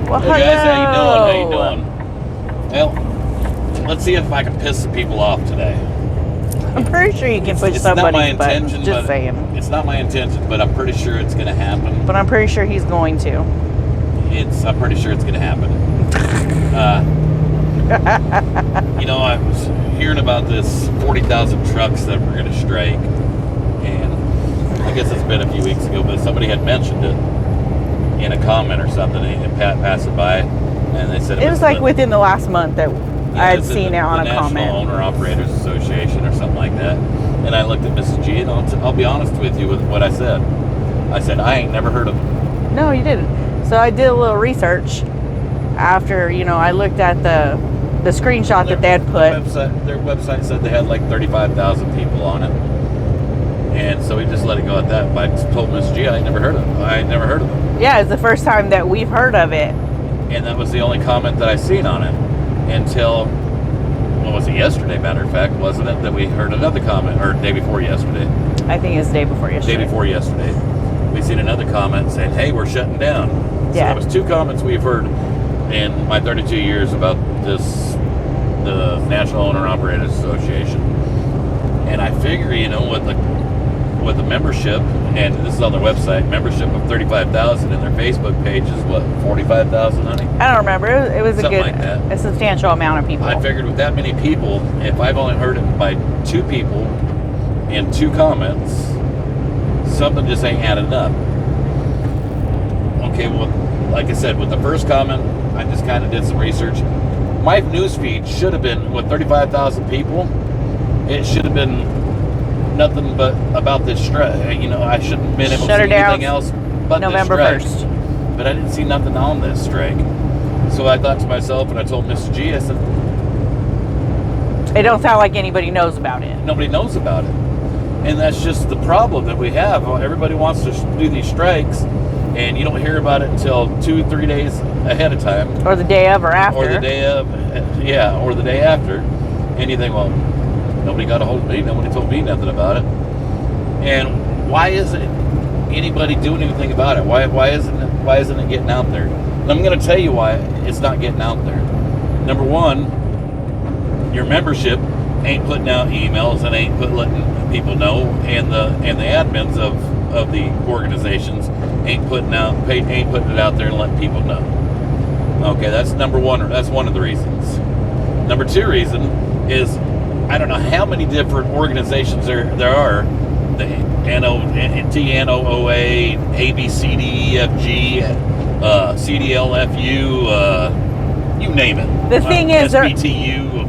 Well, hey guys, how you hello. doing? Well, let's see if I can piss some people off today. I'm pretty sure you can push It's not my somebody's buttons. intention, Just but saying. it's not my intention, but I'm pretty sure it's going to happen. But I'm pretty sure he's going to. I'm pretty sure it's going to happen. I was hearing about this 40,000 trucks that were going to strike, and I guess it's been a few weeks ago, but somebody had mentioned it in a comment or something, and passed it by, and they said it was like within the last month that I had seen it on a comment. National Owner Operators Association or something like that. And I looked at Mrs. G, and I'll be honest with you with what I said. I said, I ain't never heard of them. No, you didn't. So I did a little research after, I looked at the screenshot that they had put. Their website said they had like 35,000 people on it. And so we just let it go at that. But I told Mrs. G, I ain't never heard of them. Yeah, it's the first time that we've heard of it. And that was the only comment that I seen on it until, what was it, yesterday, matter of fact, wasn't it, that we heard another comment, or day before yesterday? I think it's day before yesterday. Day before yesterday. We seen another comment saying, hey, we're shutting down. So Yeah. that was 2 comments we've heard in my 32 years about the National Owner Operators Association. And I figure, with the membership, and this is on their website, membership of 35,000, and their Facebook page is what, 45,000, honey? I don't remember. It was Something like that. a substantial amount of people. I figured with that many people, if I've only heard it by 2 people in 2 comments, something just ain't adding up. Okay, well, like I said, with the first comment, I just kind of did some research. My newsfeed should have been, with 35,000 people, it should have been nothing but about this strike. I shouldn't have been able to see anything else but November this strike. 1st. But I didn't see nothing on this strike. So I thought to myself, and I told Mrs. G, I said, it don't sound like anybody knows about it. nobody knows about it. And that's just the problem that we have. Everybody wants to do these strikes, and you don't hear about it until 2-3 days ahead of time. Or the day of or after. Or the day of, or the day after. And you think, well, nobody got a hold of me, nobody told me nothing about it. And why isn't anybody doing anything about it? Why isn't it getting out there? And I'm going to tell you why it's not getting out there. Number one, your membership ain't putting out emails and ain't letting people know, and the admins of the organizations ain't putting it out there and letting people know. Okay, that's number one. That's one of the reasons. Number 2 reason is, I don't know how many different organizations there are. The TNOOA, ABCDEFG, CDLFU, you name it. The thing is, SBTU.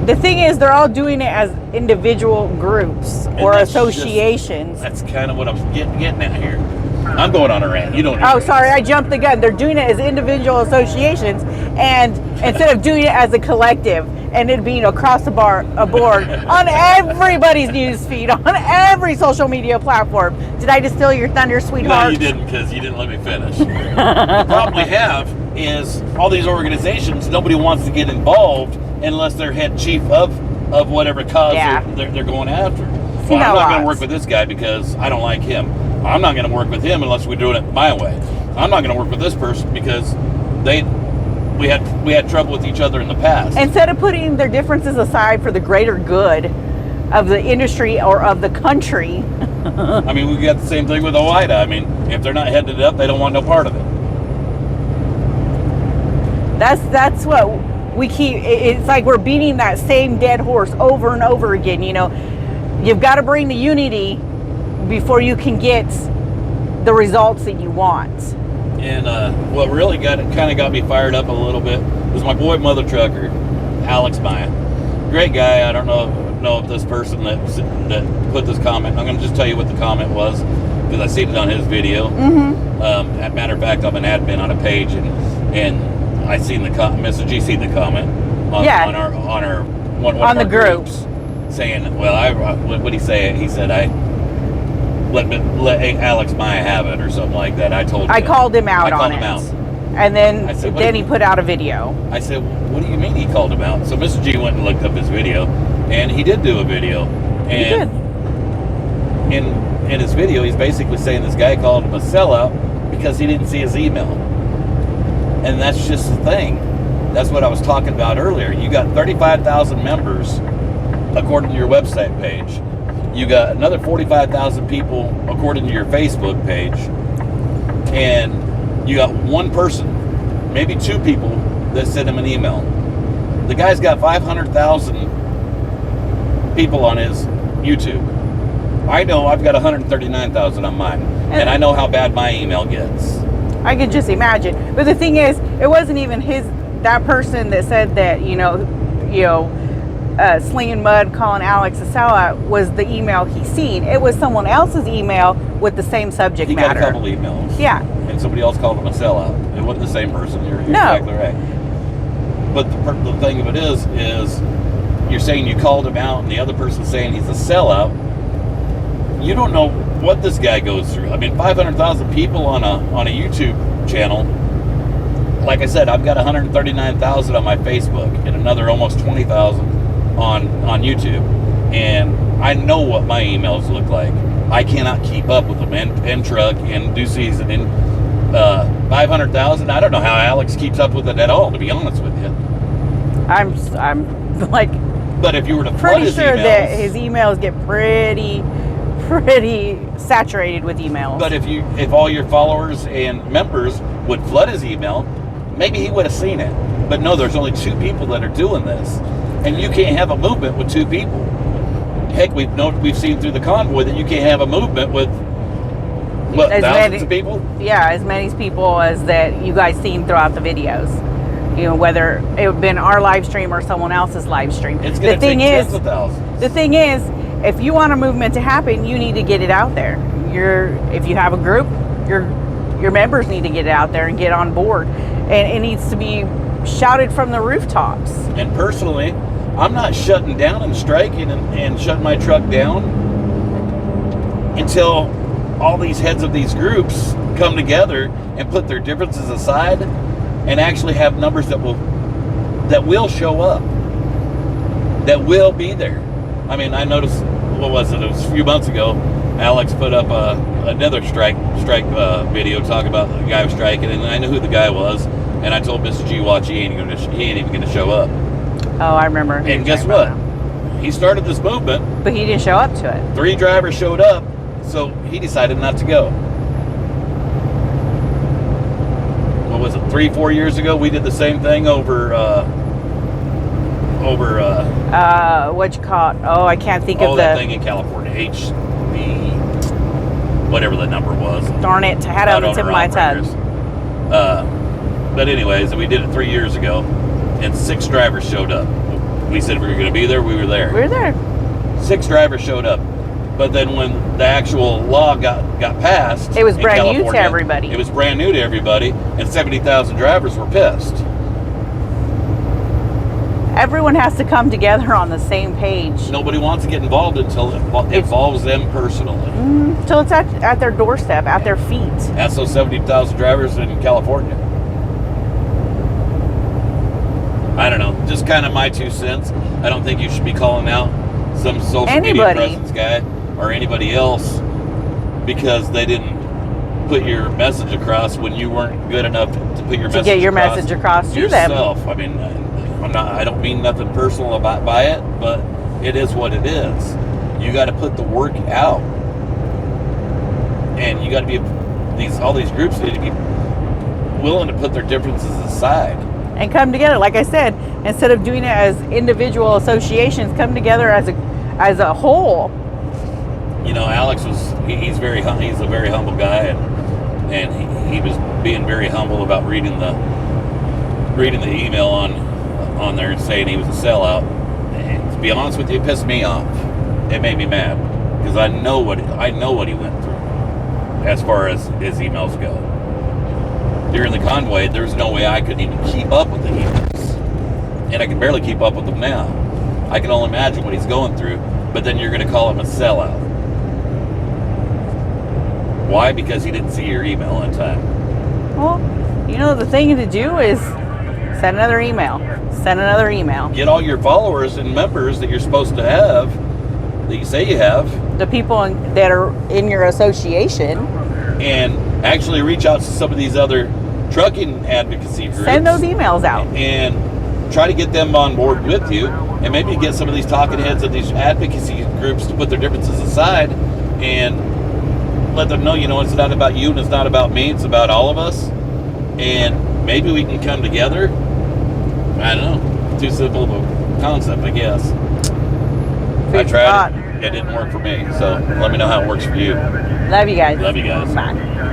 the thing is, they're all doing it as individual groups or associations. That's kind of what I'm getting at here. I'm going on a rant. You don't. Oh, sorry, I jumped the gun. They're doing it as individual associations, and instead of doing it as a collective, and it being across the board on everybody's news feed, on every social media platform. Did I just steal your thunder, sweetheart? No, you didn't, because you didn't let me finish. The problem we have is all these organizations, nobody wants to get involved unless they're head chief of whatever cause they're going after. Well, I'm not going to work with this guy because I don't like him. I'm not going to work with him unless we're doing it my way. I'm not going to work with this person because we had trouble with each other in the past. Instead of putting their differences aside for the greater good of the industry or of the country. I mean, we got the same thing with OIDA. I mean, if they're not heading it up, they don't want no part of it. That's what we keep. It's like we're beating that same dead horse over and over again. You've got to bring the unity before you can get the results that you want. And what really kind of got me fired up a little bit was my boy Mother Trucker, Alex Maya. Great guy. I don't know if this person that put this comment, I'm going to just tell you what the comment was because I seen it on his video. Mm-hmm. As a matter of fact, I'm an admin on a page, and I seen Mrs. G seen the comment on our one of our groups saying, well, what did he say? He said, let Alex Maya have it or something like that. I called him out on it. And then he put out a video. I said, what do you mean he called him out? So Mr. G went and looked up his video, and he did do a video. And he did. In his video, he's basically saying this guy called him a sellout because he didn't see his email. And that's just the thing. That's what I was talking about earlier. You got 35,000 members, according to your website page. You got another 45,000 people, according to your Facebook page. And you got one person, maybe two people, that sent him an email. The guy's got 500,000 people on his YouTube. I know I've got 139,000 on mine. And I know how bad my email gets. I could just imagine. But the thing is, it wasn't even that person that said that, slinging mud, calling Alex a sellout was the email he seen. It was someone else's email with the same subject matter. He got a couple emails. Yeah. And somebody else called him a sellout. It wasn't the same person. You're exactly right. But the thing of it is you're saying you called him out and the other person's saying he's a sellout. You don't know what this guy goes through. I mean, 500,000 people on a YouTube channel. Like I said, I've got 139,000 on my Facebook and another almost 20,000 on YouTube. And I know what my emails look like. I cannot keep up with them in truck and do season in 500,000. I don't know how Alex keeps up with it at all, to be honest with you. I'm like, but if you were to pretty his sure emails, that his emails get pretty saturated with emails. But if all your followers and members would flood his email, maybe he would have seen it. But no, there's only two people that are doing this, and you can't have a movement with two people. Heck, we've seen through the convoy that you can't have a movement with thousands of people. Yeah, as many people as that you guys seen throughout the videos. Whether it would have been our live stream or someone else's live stream. It's going to take tens of thousands. The thing is, if you want a movement to happen, you need to get it out there. If you have a group, your members need to get it out there and get on board. And it needs to be shouted from the rooftops. And personally, I'm not shutting down and striking and shutting my truck down until all these heads of these groups come together and put their differences aside and actually have numbers that will show up, that will be there. I mean, I noticed, what was it? It was a few months ago. Alex put up another strike video talking about the guy was striking, and I knew who the guy was. And I told Mr. G, watch, he ain't even going to show up. Oh, I remember. And guess what? He started this movement, but he didn't show up to it. 3 drivers showed up, so he decided not to go. What was it? 3-4 years ago, we did the same thing over what you call it? Oh, I can't think of that thing in California, HB, whatever the number was. Darn it, I had it on the tip of my tongue. But anyways, we did it 3 years ago, and 6 drivers showed up. We said we were going to be there. We were there. We were there. 6 drivers showed up. But then when the actual law got passed, it was brand new to everybody. It was brand new to everybody, and 70,000 drivers were pissed. Everyone has to come together on the same page. Nobody wants to get involved until it involves them personally. Until it's at their doorstep, at their feet. That's those 70,000 drivers in California. I don't know. Just kind of my 2 cents. I don't think you should be calling out some social media presence guy or anybody else because they didn't put your message across when you weren't good enough to put your message across to yourself. them. I mean, I don't mean nothing personal by it, but it is what it is. You got to put the work out, and you got to be all these groups need to be willing to put their differences aside and come together. Like I said, instead of doing it as individual associations, come together as a whole. Alex he's a very humble guy, and he was being very humble about reading the email on there and saying he was a sellout. And to be honest with you, it pissed me off. It made me mad because I know what he went through as far as his emails go. During the convoy, there's no way I could even keep up with the emails, and I can barely keep up with them now. I can only imagine what he's going through. But then you're going to call him a sellout. Why? Because he didn't see your email in time. Well, the thing to do is send another email. Send another email. Get all your followers and members that you're supposed to have, that you say you have. The people that are in your association. And actually reach out to some of these other trucking advocacy groups. Send those emails out. And try to get them on board with you, and maybe get some of these talking heads of these advocacy groups to put their differences aside and let them know, it's not about you and it's not about me, it's about all of us. And maybe we can come together. I don't know. Too simple of a concept, I guess. I tried it. It didn't work for me. So let me know how it works for you. Love you guys. Love you guys. Bye.